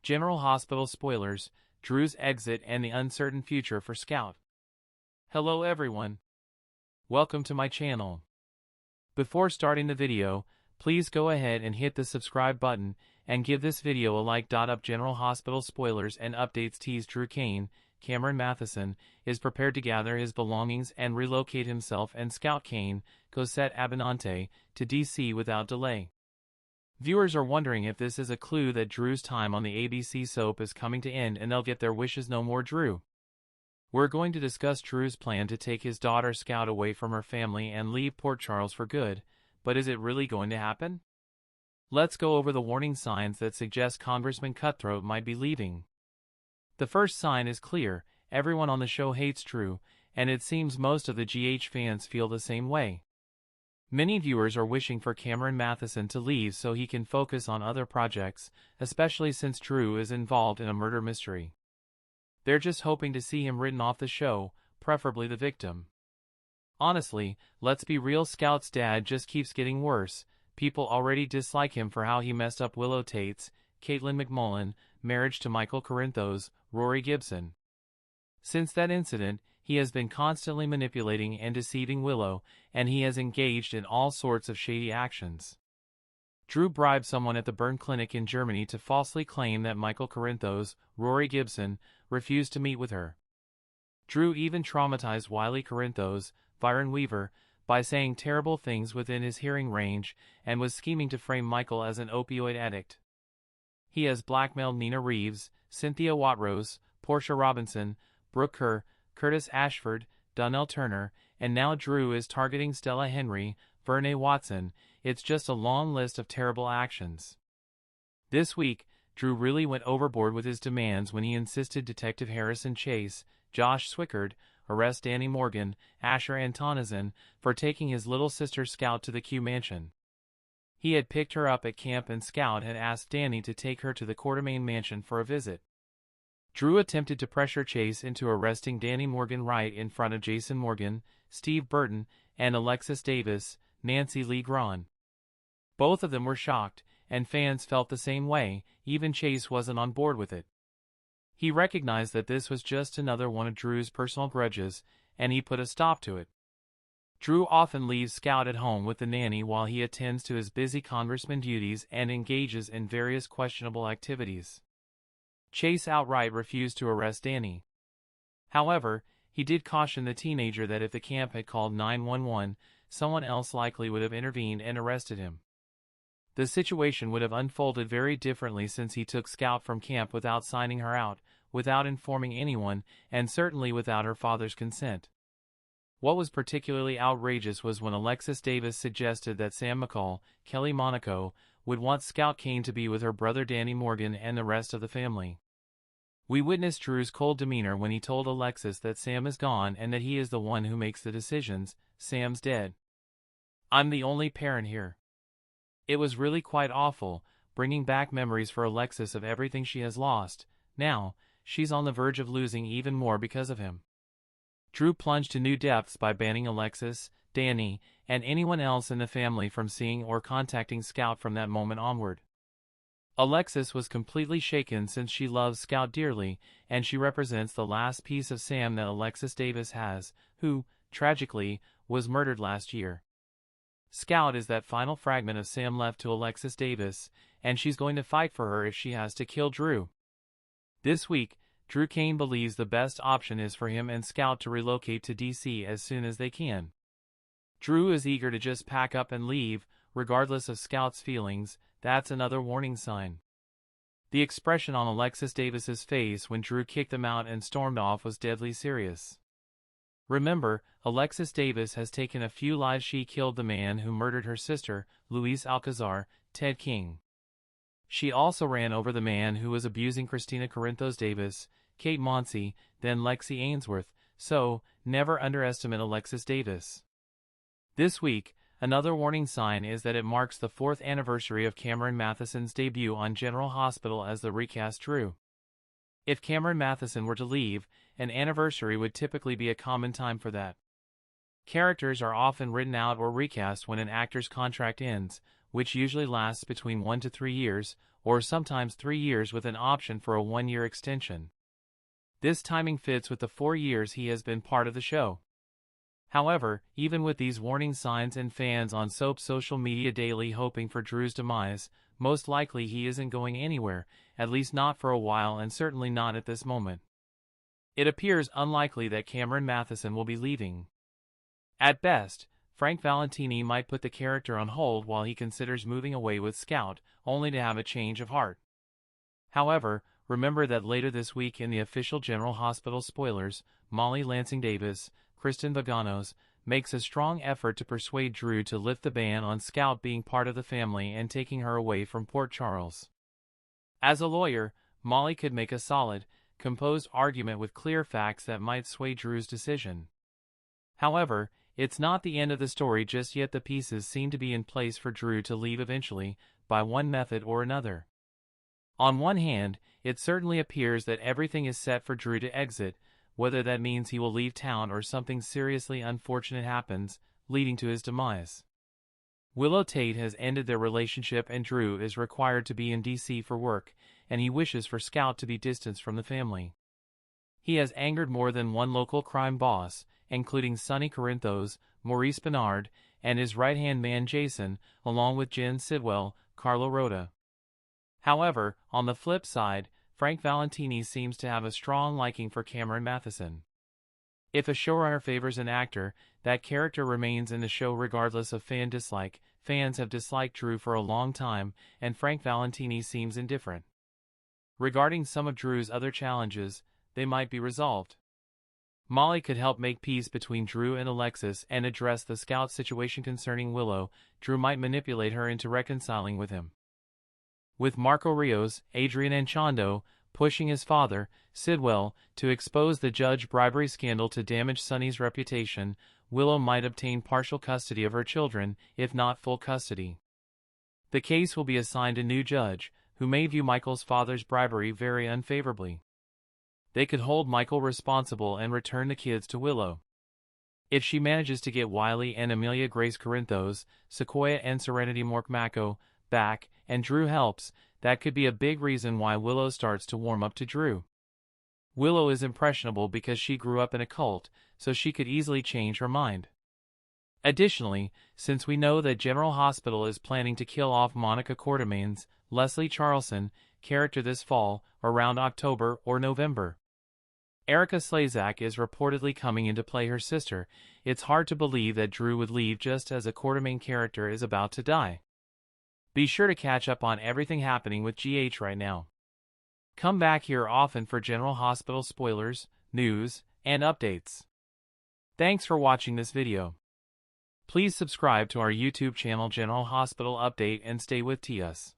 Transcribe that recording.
General Hospital spoilers, Drew's exit and the uncertain future for Scout. Hello everyone. Welcome to my channel. Before starting the video, please go ahead and hit the subscribe button and give this video a like. Up General Hospital spoilers and updates tease Drew Cameron Matheson, is prepared to gather his belongings and relocate himself and Scout Kane, Cosette Abinante, to DC without delay. Viewers are wondering if this is a clue that Drew's time on the ABC soap is coming to end and they'll get their wishes. No more Drew. We're going to discuss Drew's plan to take his daughter Scout away from her family and leave Port Charles for good, but is it really going to happen? Let's go over the warning signs that suggest Congressman Cutthroat might be leaving. The first sign is clear: everyone on the show hates Drew, and it seems most of the GH fans feel the same way. Many viewers are wishing for Cameron Matheson to leave so he can focus on other projects, especially since Drew is involved in a murder mystery. They're just hoping to see him written off the show, preferably the victim. Honestly, let's be real, Scout's dad just keeps getting worse. People already dislike him for how he messed up Willow Tate's, Caitlin McMullen, marriage to Michael Corinthos, Rory Gibson. Since that incident, he has been constantly manipulating and deceiving Willow, and he has engaged in all sorts of shady actions. Drew bribed someone at the burn clinic in Germany to falsely claim that Michael Corinthos, Rory Gibson, refused to meet with her. Drew even traumatized Wiley Corinthos, Byron Weaver, by saying terrible things within his hearing range, and was scheming to frame Michael as an opioid addict. He has blackmailed Nina Reeves, Cynthia Watrose, Portia Robinson, Brooke Kerr, Curtis Ashford, Donnell Turner, and now Drew is targeting Stella Henry, Vernee Watson. It's just a long list of terrible actions. This week, Drew really went overboard with his demands when he insisted Detective Harrison Chase, Josh Swickard, arrest Danny Morgan, Asher Antonizin, for taking his little sister Scout to the Q Mansion. He had picked her up at camp and Scout had asked Danny to take her to the Quartermaine Mansion for a visit. Drew attempted to pressure Chase into arresting Danny Morgan right in front of Jason Morgan, Steve Burton, and Alexis Davis, Nancy Lee Grahn. Both of them were shocked, and fans felt the same way. Even Chase wasn't on board with it. He recognized that this was just another one of Drew's personal grudges, and he put a stop to it. Drew often leaves Scout at home with the nanny while he attends to his busy congressman duties and engages in various questionable activities. Chase outright refused to arrest Danny. However, he did caution the teenager that if the camp had called 911, someone else likely would have intervened and arrested him. The situation would have unfolded very differently since he took Scout from camp without signing her out, without informing anyone, and certainly without her father's consent. What was particularly outrageous was when Alexis Davis suggested that Sam McCall, Kelly Monaco, would want Scout Kane to be with her brother Danny Morgan and the rest of the family. We witnessed Drew's cold demeanor when he told Alexis that Sam is gone and that he is the one who makes the decisions. Sam's dead. I'm the only parent here. It was really quite awful, bringing back memories for Alexis of everything she has lost. Now, she's on the verge of losing even more because of him. Drew plunged to new depths by banning Alexis, Danny, and anyone else in the family from seeing or contacting Scout from that moment onward. Alexis was completely shaken since she loves Scout dearly, and she represents the last piece of Sam that Alexis Davis has, who, tragically, was murdered last year. Scout is that final fragment of Sam left to Alexis Davis, and she's going to fight for her if she has to kill Drew. This week, Drew Kane believes the best option is for him and Scout to relocate to DC as soon as they can. Drew is eager to just pack up and leave, regardless of Scout's feelings. That's another warning sign. The expression on Alexis Davis's face when Drew kicked them out and stormed off was deadly serious. Remember, Alexis Davis has taken a few lives. She killed the man who murdered her sister, Luis Alcazar, Ted King. She also ran over the man who was abusing Christina Corinthos Davis, Kate Monsey, then Lexi Ainsworth, so never underestimate Alexis Davis. This week, another warning sign is that it marks the 4th anniversary of Cameron Matheson's debut on General Hospital as the recast Drew. If Cameron Matheson were to leave, an anniversary would typically be a common time for that. Characters are often written out or recast when an actor's contract ends, which usually lasts between 1 to 3 years, or sometimes 3 years with an option for a 1-year extension. This timing fits with the 4 years he has been part of the show. However, even with these warning signs and fans on soap social media daily hoping for Drew's demise, most likely he isn't going anywhere, at least not for a while and certainly not at this moment. It appears unlikely that Cameron Matheson will be leaving. At best, Frank Valentini might put the character on hold while he considers moving away with Scout, only to have a change of heart. However, remember that later this week in the official General Hospital spoilers, Molly Lansing Davis, Kristen Vaganos, makes a strong effort to persuade Drew to lift the ban on Scout being part of the family and taking her away from Port Charles. As a lawyer, Molly could make a solid, composed argument with clear facts that might sway Drew's decision. However, it's not the end of the story just yet. The pieces seem to be in place for Drew to leave eventually, by one method or another. On one hand, it certainly appears that everything is set for Drew to exit, whether that means he will leave town or something seriously unfortunate happens, leading to his demise. Willow Tate has ended their relationship and Drew is required to be in D.C. for work, and he wishes for Scout to be distanced from the family. He has angered more than one local crime boss, including Sonny Corinthos, Maurice Bernard, and his right-hand man Jason, along with Jen Sidwell, Carlo Rota. However, on the flip side, Frank Valentini seems to have a strong liking for Cameron Matheson. If a showrunner favors an actor, that character remains in the show regardless of fan dislike. Fans have disliked Drew for a long time, and Frank Valentini seems indifferent. Regarding some of Drew's other challenges, they might be resolved. Molly could help make peace between Drew and Alexis and address the Scout situation concerning Willow. Drew might manipulate her into reconciling with him. With Marco Rios, Adrian Anchondo, pushing his father, Sidwell, to expose the judge bribery scandal to damage Sonny's reputation, Willow might obtain partial custody of her children, if not full custody. The case will be assigned a new judge, who may view Michael's father's bribery very unfavorably. They could hold Michael responsible and return the kids to Willow. If she manages to get Wiley and Amelia Grace Corinthos, Sequoia and Serenity Morkmako back, and Drew helps, that could be a big reason why Willow starts to warm up to Drew. Willow is impressionable because she grew up in a cult, so she could easily change her mind. Additionally, since we know that General Hospital is planning to kill off Monica Quartermain's, Leslie Charleson, character this fall, around October or November. Erica Slezak is reportedly coming in to play her sister. It's hard to believe that Drew would leave just as a Quartermain character is about to die. Be sure to catch up on everything happening with GH right now. Come back here often for General Hospital spoilers, news, and updates. Thanks for watching this video. Please subscribe to our YouTube channel General Hospital Update and stay with TS.